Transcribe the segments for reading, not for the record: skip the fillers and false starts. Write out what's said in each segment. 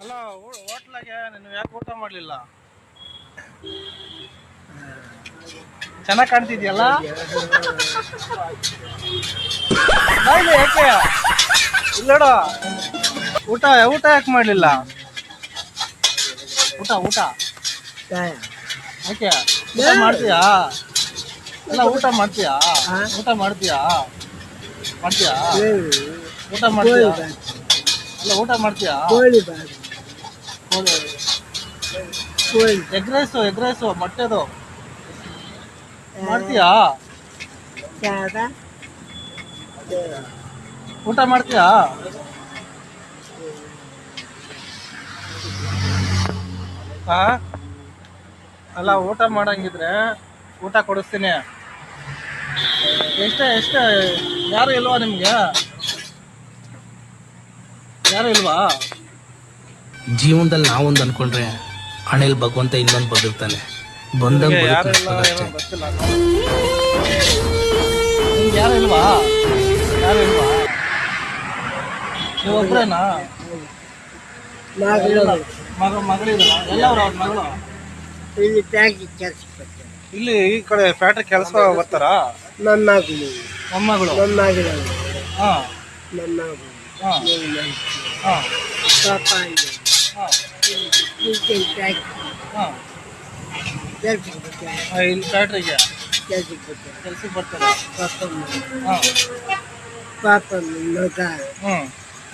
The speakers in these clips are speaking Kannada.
ಅಲ್ಲ ಹೋಟ್ಲಾಗೆ ನೀನು ಯಾಕೆ ಊಟ ಮಾಡಲಿಲ್ಲ? ಚೆನ್ನಾಗಿ ಕಾಣ್ತಿದ್ಯಲ್ಲ? ಯಾಕೆ ಇಲ್ಲೋಡ ಊಟ ಊಟ ಯಾಕೆ ಮಾಡಲಿಲ್ಲ? ಊಟ ಊಟ ಯಾಕೆ ಊಟ ಮಾಡ್ತೀಯಾ? ಎಲ್ಲ ಊಟ ಮಾಡ್ತೀಯಾ? ಊಟ ಮಾಡ್ತೀಯಾ? ಮಾಡ್ತೀಯಾ? ಊಟ ಮಾಡ್ತೀಯಾ? ಅಲ್ಲ ಊಟ ಮಾಡ್ತೀಯಾ? ಎಗ್ ರೈಸು ಮೊಟ್ಟೆದು ಮಾಡ್ತೀಯಾ? ಊಟ ಮಾಡ್ತೀಯಾ? ಹಾ ಅಲ್ಲ ಊಟ ಮಾಡಂಗಿದ್ರೆ ಊಟ ಕೊಡಿಸ್ತೀನಿ. ಎಷ್ಟೇ ಯಾರು ಇಲ್ವಾ ನಿಮ್ಗೆ? ಯಾರು ಇಲ್ವಾ? ಜೀವನದಲ್ಲಿ ನಾವೊಂದು ಅನ್ಕೊಂಡ್ರೆ ಹಣೆಯಲ್ಲಿ ಭಗವಂತ ಇನ್ನೊಂದು ಬದುಕ್ತಾನೆ. ಬಂದಂಗೆ ಯಾರು ಇಲ್ಲ ಏನೋ ಗೊತ್ತಿಲ್ಲ. ನಿಮ್ಗೆ ಯಾರು ಇಲ್ವಾ? ನೀವು ಒಬ್ರೇನಾ? ಮಗಳಿಲ್ಲ. ಎಲ್ಲವ್ರು ಅವ್ರ ಮಗಳು? ಇಲ್ಲಿ ಈ ಕಡೆ ಫ್ಯಾಕ್ಟ್ರಿ ಕೆಲಸ ಬರ್ತಾರಾ? ಮೊಮ್ಮಗಳು. ಹಾ ಹಾ ಹಾ ಇಲ್ಲಿ ಫ್ಯಾಕ್ಟ್ರಿಗೆ ಕೆಲ್ಸಕ್ಕೆ ಬರ್ತಾರೆ.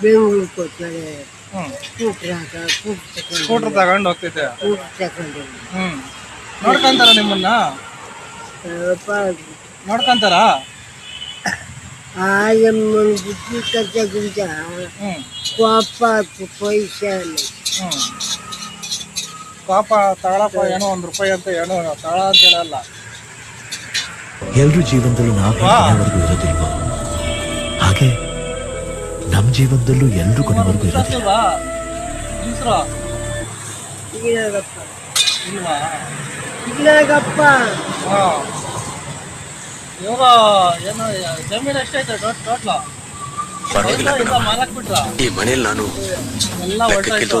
ಬೆಂಗಳೂರು ಕೊಡ್ತಾರೆ. ಸ್ಕೂಟರ್ ತಗೊಂಡು ಹೋಗ್ತಿದ್ದೆ. ನೋಡ್ಕೊಂತಾರ ನಿಮ್ಮನ್ನ? ನೋಡ್ಕೊಂತಾರ? ಬುದ್ಧಿ ಕರ್ಚ ಪಾಪ ಪೈಸೆ ಪಾಪ ತಗೊಳಪ್ಪ ಏನೋ ₹1 ಅಂತ ಏನೋ ತಗೊಳ ಅಂತ ಹೇಳಲ್ಲ. ಎಲ್ರ ಜೀವನದಲ್ಲೂ ನಾವು ಕೊನೆವರೆಗೂ ಇರೋದಿಲ್ವಾ? ಹಾಗೆ ನಮ್ಮ ಜೀವನದಲ್ಲೂ ಎಲ್ರೂ ಕೊನೆವರೆಗೂ ಇರೋದಿಲ್ಲ. ಇವಾಗ ಏನೋ ಜಮೀನು ಎಷ್ಟೈತೆ ಟೋಟ್ಲ? ಮಾಲಕ್ ಬಿಟ್ರ ಈ ಮನೇಲಿ ನಾನು ಎಲ್ಲ ಹೊರಟಾಯ್ತು.